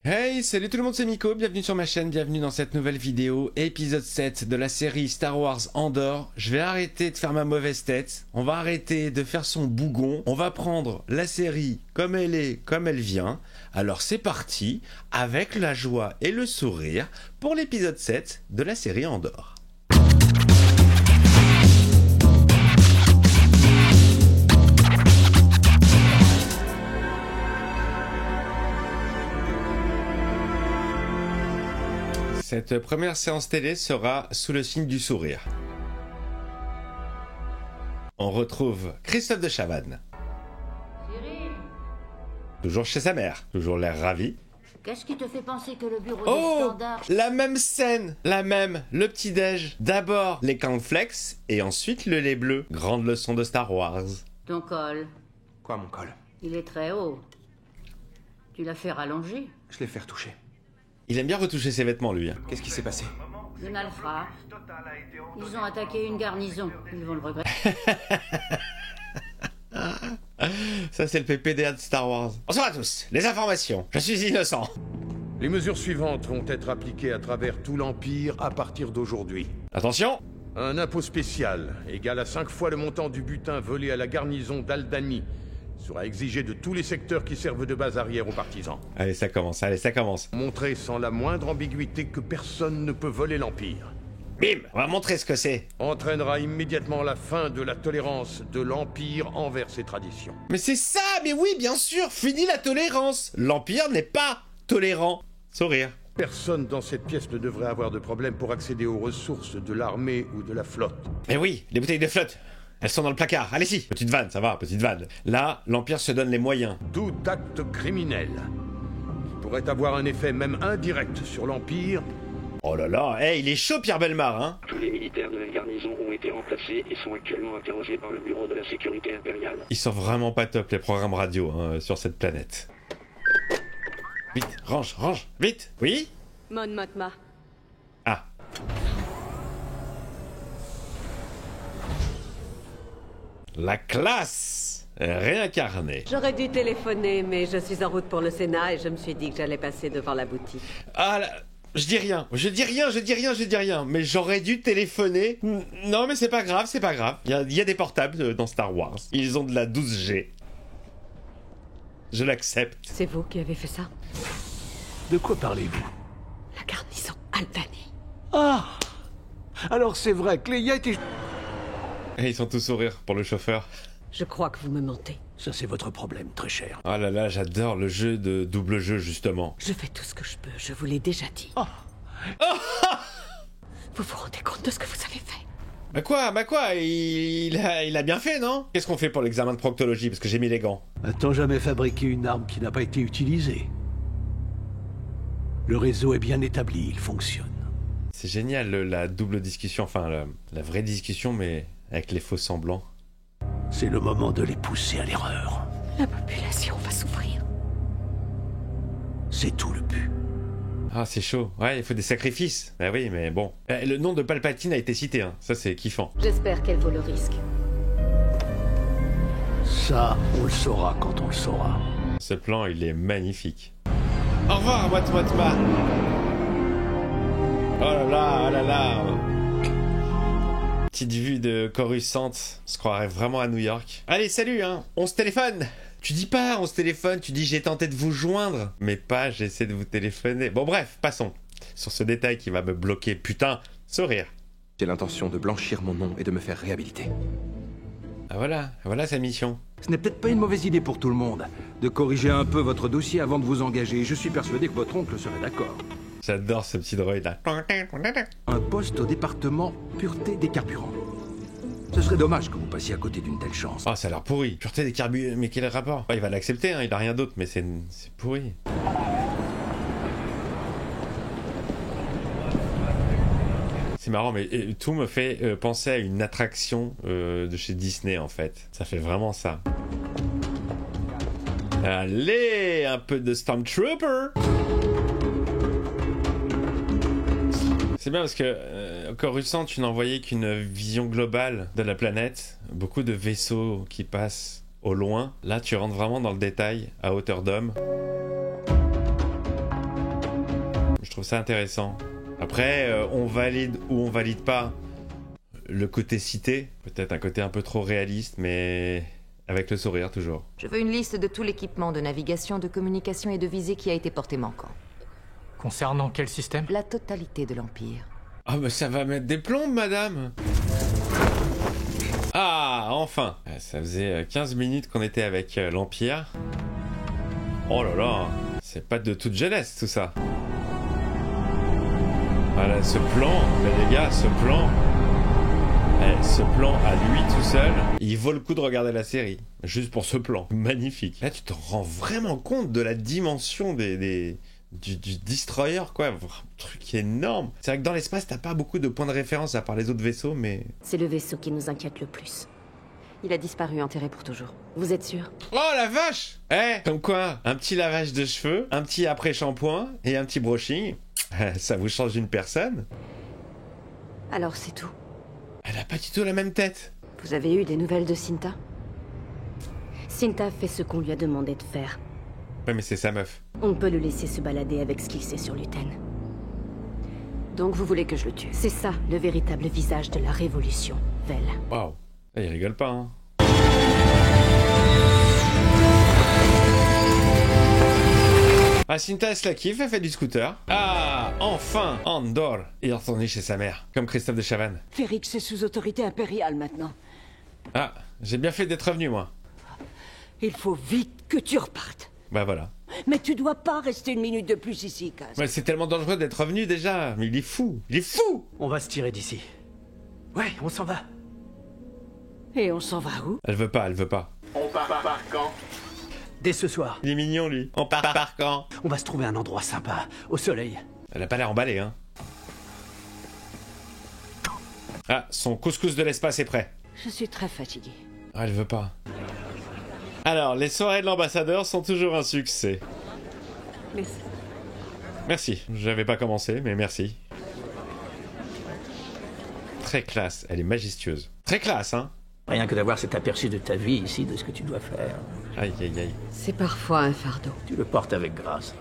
Hey, salut tout le monde, c'est Miko, bienvenue sur ma chaîne, bienvenue dans cette nouvelle vidéo, épisode 7 de la série Star Wars Andor. Je vais arrêter de faire ma mauvaise tête, on va arrêter de faire son bougon, on va prendre la série comme elle est, comme elle vient. Alors c'est parti, avec la joie et le sourire, pour l'épisode 7 de la série Andor. Cette première séance télé sera sous le signe du sourire. On retrouve Christophe de Chavannes. Cyril, Toujours chez sa mère, toujours l'air ravi. qu'est-ce qui te fait penser que le bureau des Oh, standards... la même scène, la même, le petit-déj. D'abord les cornflakes et ensuite le lait bleu. Grande leçon de Star Wars. Ton col, Quoi, mon col? il est très haut. Tu l'as fait rallonger. Je l'ai fait retoucher. Il aime bien retoucher ses vêtements, lui. Qu'est-ce qui s'est passé? Des malfrats. Ils ont attaqué une garnison. Ils vont le regretter. Ça, c'est le PPDA de Star Wars. Bonsoir à tous, les informations. Je suis innocent. Les mesures suivantes vont être appliquées à travers tout l'Empire à partir d'aujourd'hui. Attention. Un impôt spécial, égal à 5 fois le montant du butin volé à la garnison d'Aldani, sera exigé de tous les secteurs qui servent de base arrière aux partisans. Allez, ça commence, allez, ça commence. Montrer sans la moindre ambiguïté que personne ne peut voler l'Empire. Bim, on va montrer ce que c'est. Entraînera immédiatement la fin de la tolérance de l'Empire envers ses traditions. Mais c'est ça, mais oui, bien sûr, fini la tolérance. L'Empire n'est pas tolérant. Sourire. Personne dans cette pièce ne devrait avoir de problème pour accéder aux ressources de l'armée ou de la flotte. Mais oui, les bouteilles de flotte, elles sont dans le placard. Allez-y, petite vanne, ça va, petite vanne. Là, l'Empire se donne les moyens. Tout acte criminel qui pourrait avoir un effet même indirect sur l'Empire. Oh là là, hey, il est chaud Pierre Bellemare, hein. Tous les militaires de la garnison ont été remplacés et sont actuellement interrogés par le Bureau de la Sécurité Impériale. Ils sont vraiment pas top les programmes radio hein, sur cette planète. Vite, range, vite. Oui. Mon Mothma. Ah. La classe réincarnée. J'aurais dû téléphoner, mais je suis en route pour le Sénat et je me suis dit que j'allais passer devant la boutique. Ah là, je dis rien, mais j'aurais dû téléphoner. Non mais c'est pas grave, c'est pas grave. Il y a des portables dans Star Wars. Ils ont de la 12G. Je l'accepte. C'est vous qui avez fait ça? De quoi parlez-vous? La garnison Albany. Ah! Alors c'est vrai que Leia était... Et ils sont tous sourires pour le chauffeur. Je crois que vous me mentez. Ça c'est votre problème, très cher. Oh là là, j'adore le jeu de double jeu justement. Je fais tout ce que je peux, je vous l'ai déjà dit. Vous vous rendez compte de ce que vous avez fait? Bah quoi, il a bien fait, non? Qu'est-ce qu'on fait pour l'examen de proctologie? Parce que j'ai mis les gants. A-t-on jamais fabriqué une arme qui n'a pas été utilisée? Le réseau est bien établi, il fonctionne. C'est génial la double discussion, enfin la vraie discussion mais avec les faux semblants. C'est le moment de les pousser à l'erreur. La population va souffrir. C'est tout le but. Ah c'est chaud, ouais il faut des sacrifices. Bah oui mais bon. Le nom de Palpatine a été cité, hein. Ça c'est kiffant. J'espère qu'elle vaut le risque. Ça, on le saura quand on le saura. Ce plan il est magnifique. Au revoir Mothma. Oh là là, oh là là. Petite vue de Coruscant, on se croirait vraiment à New York. Allez salut hein, on se téléphone. Tu dis pas on se téléphone, tu dis j'ai tenté de vous joindre. Mais pas j'essaie de vous téléphoner. Bon bref, passons. Sur ce détail qui va me bloquer, putain, sourire. J'ai l'intention de blanchir mon nom et de me faire réhabiliter. Ah voilà sa mission. Ce n'est peut-être pas une mauvaise idée pour tout le monde de corriger un peu votre dossier avant de vous engager. Je suis persuadé que votre oncle serait d'accord. J'adore ce petit droïde là. Un poste au département pureté des carburants. Ce serait dommage que vous passiez à côté d'une telle chance. Oh ça a l'air pourri. Pureté des carburants, mais quel est le rapport? Il va l'accepter, hein, il a rien d'autre, mais c'est pourri. C'est marrant, mais tout me fait penser à une attraction de chez Disney en fait. Ça fait vraiment ça. Allez, un peu de Stormtrooper. C'est bien parce que Coruscant, tu n'envoyais qu'une vision globale de la planète. Beaucoup de vaisseaux qui passent au loin. Là, tu rentres vraiment dans le détail, à hauteur d'homme. Je trouve ça intéressant. Après, on valide ou on valide pas le côté cité. Peut-être un côté un peu trop réaliste, mais avec le sourire toujours. Je veux une liste de tout l'équipement de navigation, de communication et de visée qui a été porté manquant. Concernant quel système? La totalité de l'Empire. Ah bah ça va mettre des plombes, madame. Ah, enfin. Ça faisait 15 minutes qu'on était avec l'Empire. Oh là là, c'est pas de toute jeunesse tout ça. Voilà, ce plan, les gars, ce plan à lui tout seul, il vaut le coup de regarder la série. Juste pour ce plan. Magnifique. Là, tu te rends vraiment compte de la dimension du destroyer, quoi. Un truc énorme. C'est vrai que dans l'espace, t'as pas beaucoup de points de référence à part les autres vaisseaux, mais... C'est le vaisseau qui nous inquiète le plus. Il a disparu, enterré pour toujours. Vous êtes sûr? Oh la vache! Comme quoi, un petit lavage de cheveux, un petit après-shampoing et un petit brushing, ça vous change d'une personne? Alors c'est tout. Elle a pas du tout la même tête. Vous avez eu des nouvelles de Cinta? Cinta fait ce qu'on lui a demandé de faire. Ouais, mais c'est sa meuf. On peut le laisser se balader avec ce qu'il sait sur Luten. Donc vous voulez que je le tue? C'est ça, le véritable visage de la révolution, Vel. Waouh. Il rigole pas, hein. Ah, Cinta, elle se la kiffe, elle fait du scooter. Ah, enfin, Andor. Il est retourné chez sa mère, comme Christophe de Chavannes. Férix est sous autorité impériale maintenant. Ah, j'ai bien fait d'être revenu, moi. Il faut vite que tu repartes. Bah voilà. Mais tu dois pas rester une minute de plus ici, Kaz. Ouais, c'est tellement dangereux d'être revenu déjà. Mais il est fou. Il est fou. On va se tirer d'ici. Ouais, on s'en va. Et on s'en va où? Elle veut pas, elle veut pas. On part par quand? Dès ce soir. Il est mignon, lui. On part par quand? On va se trouver un endroit sympa, au soleil. Elle a pas l'air emballée, hein. Ah, son couscous de l'espace est prêt. Je suis très fatiguée. Ah, elle veut pas. Alors, les soirées de l'ambassadeur sont toujours un succès. Merci. Merci. J'avais pas commencé, mais merci. Très classe. Elle est majestueuse. Très classe, hein. Rien que d'avoir cet aperçu de ta vie ici, de ce que tu dois faire. Aïe, aïe, aïe. C'est parfois un fardeau. Tu le portes avec grâce.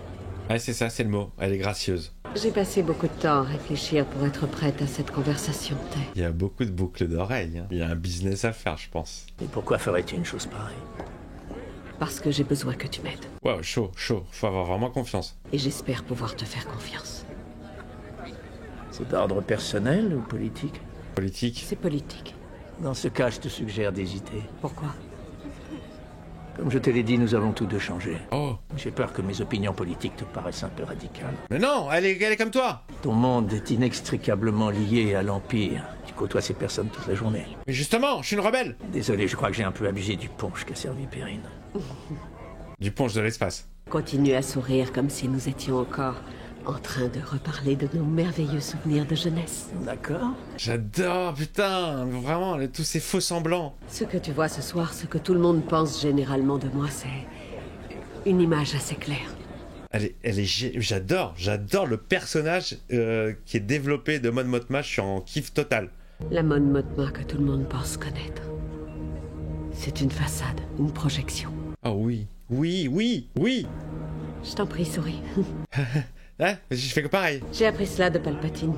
Ouais, c'est ça, c'est le mot. Elle est gracieuse. J'ai passé beaucoup de temps à réfléchir pour être prête à cette conversation. Il y a beaucoup de boucles d'oreilles. Hein. Il y a un business à faire, je pense. Et pourquoi ferais-tu une chose pareille? Parce que j'ai besoin que tu m'aides. Wow, chaud, chaud. Faut avoir vraiment confiance. Et j'espère pouvoir te faire confiance. C'est d'ordre personnel ou politique? Politique. C'est politique. Dans ce cas, je te suggère d'hésiter. Pourquoi? Comme je te l'ai dit, nous avons tous deux changé. Oh. J'ai peur que mes opinions politiques te paraissent un peu radicales. Mais non, elle est comme toi. Ton monde est inextricablement lié à l'Empire. Tu côtoies ces personnes toute la journée. Mais justement, je suis une rebelle. Désolé, je crois que j'ai un peu abusé du punch qu'a servi Perrine. Du punch de l'espace. Continue à sourire comme si nous étions encore en train de reparler de nos merveilleux souvenirs de jeunesse. D'accord. J'adore, putain, vraiment, tous ces faux semblants. Ce que tu vois ce soir, ce que tout le monde pense généralement de moi, c'est une image assez claire. J'adore le personnage qui est développé de Mon Mothma, je suis en kiff total. La Mon Mothma que tout le monde pense connaître. C'est une façade, une projection. Oh oui, oui, oui, oui. Je t'en prie, souris. Hein? Je fais que pareil. J'ai appris cela de Palpatine.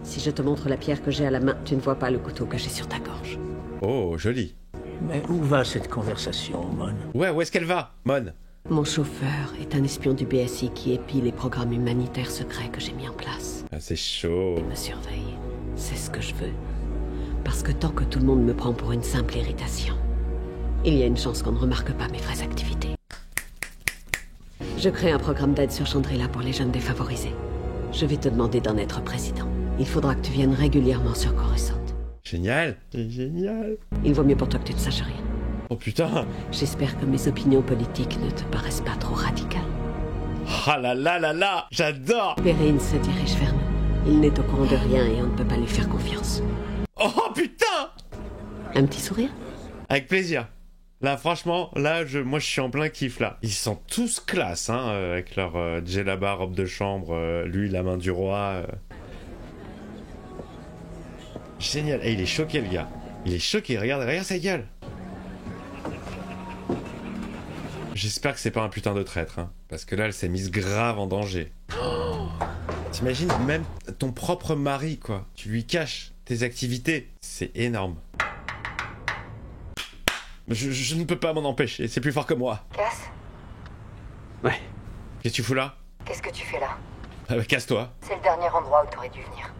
Si je te montre la pierre que j'ai à la main, tu ne vois pas le couteau que j'ai sur ta gorge. Oh, joli. Mais où va cette conversation, Mon? Ouais, où est-ce qu'elle va, Mon? Mon chauffeur est un espion du BSI qui épie les programmes humanitaires secrets que j'ai mis en place. Ah, c'est chaud. Il me surveille. C'est ce que je veux. Parce que tant que tout le monde me prend pour une simple irritation, il y a une chance qu'on ne remarque pas mes vraies activités. Je crée un programme d'aide sur Chandrila pour les jeunes défavorisés. Je vais te demander d'en être président. Il faudra que tu viennes régulièrement sur Coruscant. Génial. C'est génial. Il vaut mieux pour toi que tu ne saches rien. Oh putain. J'espère que mes opinions politiques ne te paraissent pas trop radicales. Ah là là là là. J'adore. Perrine se dirige vers nous. Il n'est au courant de rien et on ne peut pas lui faire confiance. Oh putain. Un petit sourire? Avec plaisir. Là, franchement, moi je suis en plein kiff là. Ils sont tous classe, hein, avec leur djellaba, robe de chambre, lui, la main du roi. Génial. Et il est choqué, le gars. Il est choqué, regarde sa gueule. J'espère que c'est pas un putain de traître, hein, parce que là, elle s'est mise grave en danger. Oh, T'imagines même ton propre mari, quoi. Tu lui caches tes activités. C'est énorme. Je ne peux pas m'en empêcher, c'est plus fort que moi. Cass ? Ouais. Qu'est-ce que tu fous là? Qu'est-ce que tu fais là? Ah bah, casse-toi. C'est le dernier endroit où t'aurais dû venir.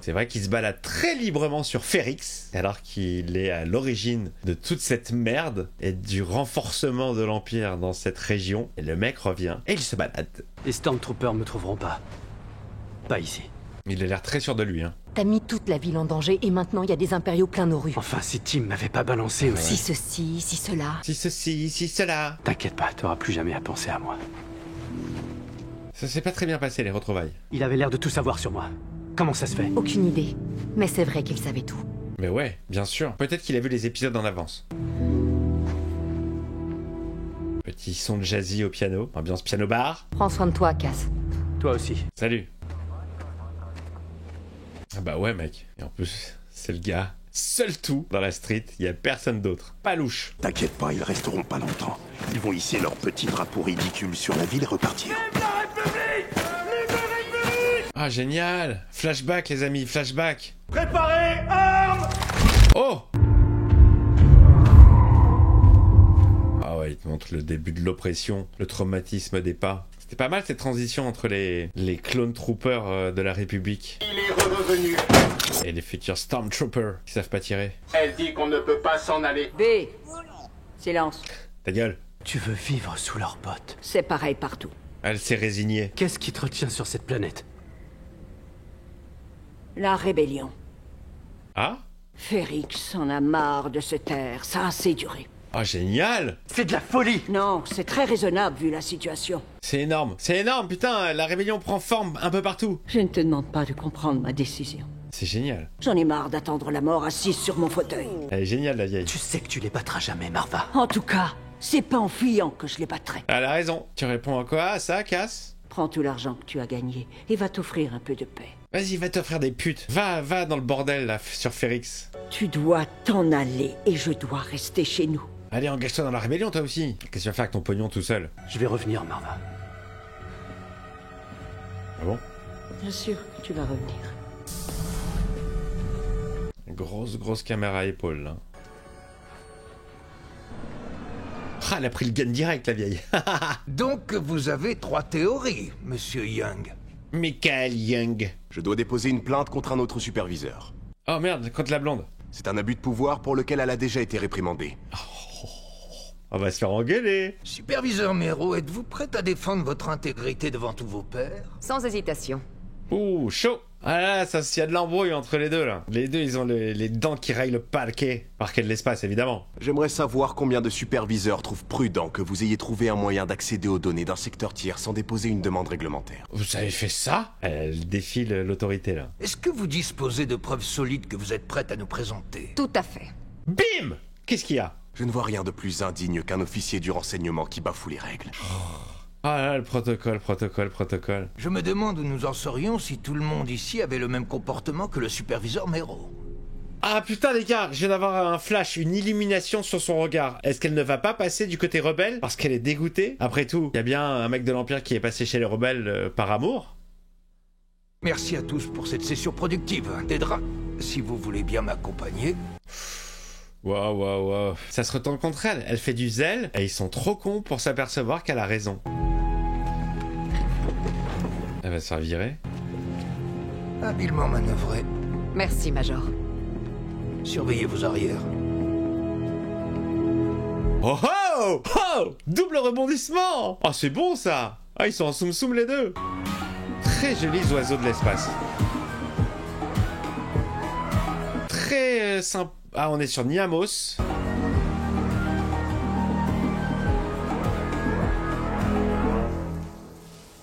C'est vrai qu'il se balade très librement sur Ferrix, alors qu'il est à l'origine de toute cette merde et du renforcement de l'Empire dans cette région. Et le mec revient et il se balade. Les Stormtroopers me trouveront pas. Pas ici. Il a l'air très sûr de lui, hein. T'as mis toute la ville en danger et maintenant il y a des impériaux plein nos rues. Enfin, si Tim m'avait pas balancé aussi. Si ceci, si cela. Si ceci, si cela. T'inquiète pas, t'auras plus jamais à penser à moi. Ça s'est pas très bien passé, les retrouvailles. Il avait l'air de tout savoir sur moi. Comment ça se fait? Aucune idée. Mais c'est vrai qu'il savait tout. Mais ouais, bien sûr. Peut-être qu'il a vu les épisodes en avance. Petit son de jazzy au piano. Ambiance piano-bar. Prends soin de toi, Cass. Toi aussi. Salut. Ah bah ouais, mec. Et en plus, c'est le gars. Seul tout dans la street. Il y a personne d'autre. Pas louche. T'inquiète pas, ils resteront pas longtemps. Ils vont hisser leur petit drapeau ridicule sur la ville et repartir. Ah, génial! Flashback, les amis, flashback! Préparez, armes! Oh! Ah ouais, il te montre le début de l'oppression, le traumatisme des pas. C'était pas mal cette transition entre les clone troopers de la République. Il est revenu. Et les futurs Stormtroopers qui savent pas tirer. Elle dit qu'on ne peut pas s'en aller. B. Silence. Ta gueule. Tu veux vivre sous leurs bottes. C'est pareil partout. Elle s'est résignée. Qu'est-ce qui te retient sur cette planète? La rébellion. Ah? Ferrix en a marre de se taire, ça a assez duré. Oh, génial! C'est de la folie! Non, c'est très raisonnable vu la situation. C'est énorme, putain, la rébellion prend forme un peu partout. Je ne te demande pas de comprendre ma décision. C'est génial. J'en ai marre d'attendre la mort assise sur mon fauteuil. Elle est géniale, la vieille. Tu sais que tu les battras jamais, Marva. En tout cas, c'est pas en fuyant que je les battrai. Elle a raison. Tu réponds à quoi, à ça, Cass? Prends tout l'argent que tu as gagné et va t'offrir un peu de paix. Vas-y, va t'offrir des putes. Va dans le bordel, là, sur Ferrix. Tu dois t'en aller et je dois rester chez nous. Allez, engage-toi dans la rébellion, toi aussi. Qu'est-ce que tu vas faire avec ton pognon tout seul? Je vais revenir, Marva. Ah bon? Bien sûr que tu vas revenir. Grosse caméra à épaule, là. Ah, elle a pris le gun direct, la vieille. Donc, vous avez 3 théories, monsieur Young. Michael Young. Je dois déposer une plainte contre un autre superviseur. Oh merde, contre la blonde. C'est un abus de pouvoir pour lequel elle a déjà été réprimandée. On va se faire engueuler. Superviseur Mero, êtes-vous prête à défendre votre intégrité devant tous vos pairs? Sans hésitation. Ouh, chaud. Ah là, ça, s'il y a de l'embrouille entre les deux, là. Les deux, ils ont les dents qui rayent le parquet. Parquet de l'espace, évidemment. J'aimerais savoir combien de superviseurs trouvent prudent que vous ayez trouvé un moyen d'accéder aux données d'un secteur tiers sans déposer une demande réglementaire. Vous avez fait ça? Elle défile l'autorité, là. Est-ce que vous disposez de preuves solides que vous êtes prête à nous présenter? Tout à fait. Bim! Qu'est-ce qu'il y a? Je ne vois rien de plus indigne qu'un officier du renseignement qui bafoue les règles. Ah là, le protocole. Je me demande où nous en serions si tout le monde ici avait le même comportement que le superviseur Mero. Ah putain les gars, je viens d'avoir un flash, une illumination sur son regard. Est-ce qu'elle ne va pas passer du côté rebelle parce qu'elle est dégoûtée? Après tout, il y a bien un mec de l'Empire qui est passé chez les rebelles par amour. Merci à tous pour cette session productive. Dedra, si vous voulez bien m'accompagner... Waouh. Ça se retourne contre elle. Elle fait du zèle et ils sont trop cons pour s'apercevoir qu'elle a raison. Elle va se faire virer. Habilement manœuvré. Merci, Major. Surveillez vos arrières. Oh oh! Oh! Double rebondissement! Oh, c'est bon ça! Ah, ils sont en soum-soum les deux! Très jolis oiseaux de l'espace. Très sympa. Ah, on est sur Niamos.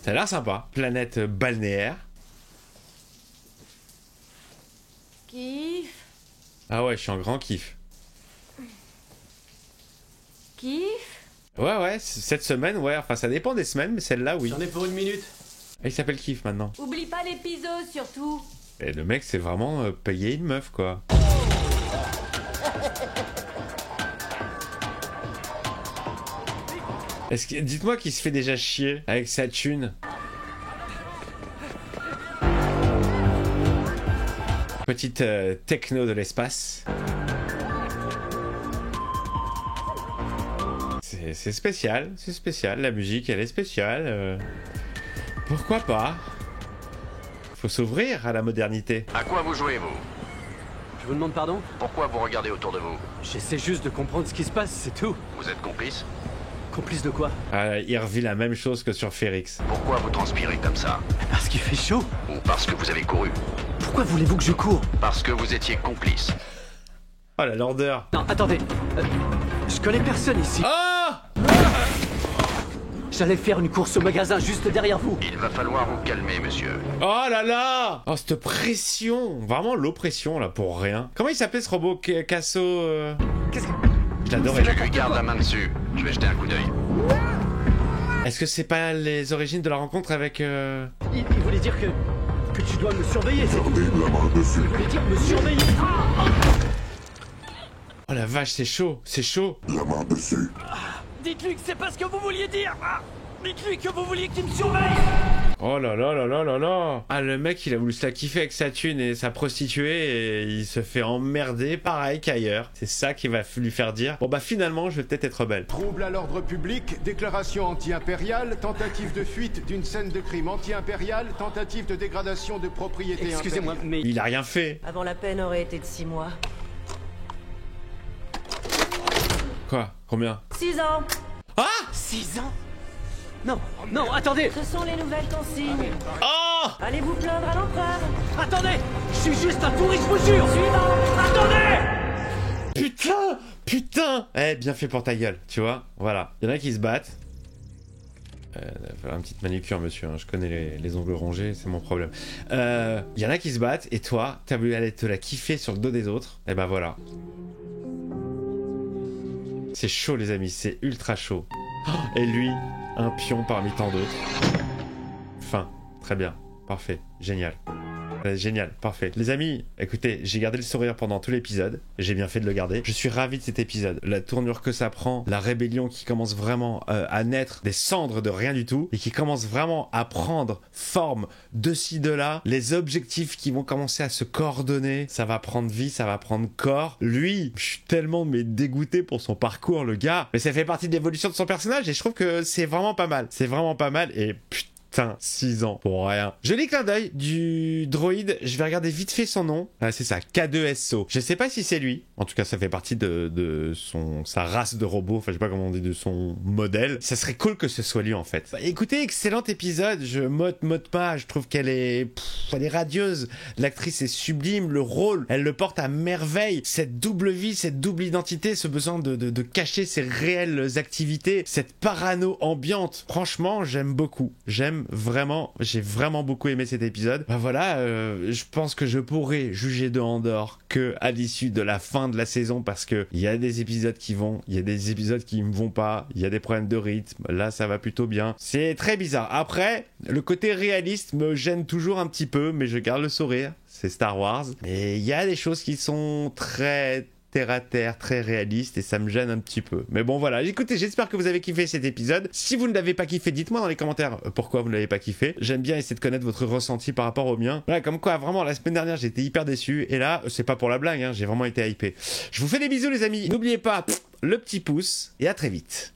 Ça a l'air sympa. Planète balnéaire. Kiff. Ah ouais, je suis en grand kiff. Kiff. Ouais, cette semaine, ouais. Enfin, ça dépend des semaines, mais celle-là, oui. J'en ai pour 1 minute. Ah, il s'appelle Kiff maintenant. Oublie pas l'épisode surtout. Et le mec, c'est vraiment payer une meuf, quoi. Dites-moi qu'il se fait déjà chier avec sa thune. Petite techno de l'espace. C'est spécial, c'est spécial. La musique, elle est spéciale. Pourquoi pas? Faut s'ouvrir à la modernité. À quoi vous jouez, vous? Je vous demande pardon? Pourquoi vous regardez autour de vous? J'essaie juste de comprendre ce qui se passe, c'est tout. Vous êtes complice? Complice de quoi? Il revit la même chose que sur Férix. Pourquoi vous transpirez comme ça? Parce qu'il fait chaud. Ou parce que vous avez couru? Pourquoi voulez-vous que je cours? Parce que vous étiez complice. Oh la lourdeur. Non, attendez. Je connais personne ici. Oh! J'allais faire une course au magasin juste derrière vous. Il va falloir vous calmer, monsieur. Oh là là! Oh, cette pression! Vraiment l'oppression, là, pour rien. Comment il s'appelait ce robot Casso Qu'est-ce que... Je l'adorais. Je lui garde la main dessus. Je vais jeter un coup d'œil. Est-ce que c'est pas les origines de la rencontre avec... Il voulait dire que tu dois me surveiller, c'est tout. La main dessus. Il voulait dire me surveiller. Oh la vache, c'est chaud, c'est chaud. La main dessus. Dites-lui que c'est pas ce que vous vouliez dire. Dites-lui que vous vouliez qu'il me surveille. Oh là là là là là là. Ah, le mec, il a voulu se la kiffer avec sa thune et sa prostituée et il se fait emmerder pareil qu'ailleurs. C'est ça qui va lui faire dire, bon bah finalement, je vais peut-être être rebelle. Trouble à l'ordre public, déclaration anti-impériale, tentative de fuite d'une scène de crime anti-impériale, tentative de dégradation de propriété impériale. Excusez-moi, mais... Il a rien fait. Avant la peine aurait été de 6 mois. Quoi? Combien? 6 ans. Ah! 6 ans? Non, non, attendez. Ce sont les nouvelles consignes. Oh! Allez vous plaindre à l'empereur. Attendez, je suis juste un touriste, je vous jure. Suivant. Attendez. Putain! Putain! Eh, bien fait pour ta gueule, tu vois? Voilà. Il y en a qui se battent. Faire une petite manucure, monsieur, hein. Je connais les ongles rongés, c'est mon problème. Il y en a qui se battent, et toi, t'as voulu aller te la kiffer sur le dos des autres. Et ben voilà. C'est chaud, les amis, c'est ultra chaud. Oh, et lui, un pion parmi tant d'autres. Fin. Très bien. Parfait. Génial. Génial, parfait. Les amis, écoutez, j'ai gardé le sourire pendant tout l'épisode. J'ai bien fait de le garder. Je suis ravi de cet épisode. La tournure que ça prend, la rébellion qui commence vraiment à naître des cendres de rien du tout et qui commence vraiment à prendre forme de ci, de là. Les objectifs qui vont commencer à se coordonner. Ça va prendre vie, ça va prendre corps. Lui, je suis tellement dégoûté pour son parcours, le gars. Mais ça fait partie de l'évolution de son personnage et je trouve que c'est vraiment pas mal. C'est vraiment pas mal et putain, 6 ans pour rien. Joli clin d'œil du droïde. Je vais regarder vite fait son nom. Ah, c'est ça, K2SO. Je sais pas si c'est lui. En tout cas, ça fait partie de sa race de robots. Enfin, je sais pas comment on dit, de son modèle. Ça serait cool que ce soit lui, en fait. Bah, écoutez, excellent épisode. Je motte pas. Je trouve qu'elle est radieuse. L'actrice est sublime. Le rôle, elle le porte à merveille. Cette double vie, cette double identité, ce besoin de cacher ses réelles activités, cette parano ambiante. Franchement, j'aime beaucoup. J'ai vraiment beaucoup aimé cet épisode. Bah voilà, je pense que je pourrais juger de Andor que à l'issue de la fin de la saison parce que il y a des épisodes qui vont, il y a des épisodes qui me vont pas, il y a des problèmes de rythme. Là, ça va plutôt bien. C'est très bizarre. Après, le côté réaliste me gêne toujours un petit peu, mais je garde le sourire. C'est Star Wars. Et il y a des choses qui sont très terre à terre, très réaliste et ça me gêne un petit peu. Mais bon voilà, écoutez, j'espère que vous avez kiffé cet épisode. Si vous ne l'avez pas kiffé, dites-moi dans les commentaires pourquoi vous ne l'avez pas kiffé. J'aime bien essayer de connaître votre ressenti par rapport au mien. Voilà, comme quoi vraiment la semaine dernière j'étais hyper déçu et là c'est pas pour la blague, hein, j'ai vraiment été hypé. Je vous fais des bisous les amis, n'oubliez pas le petit pouce et à très vite.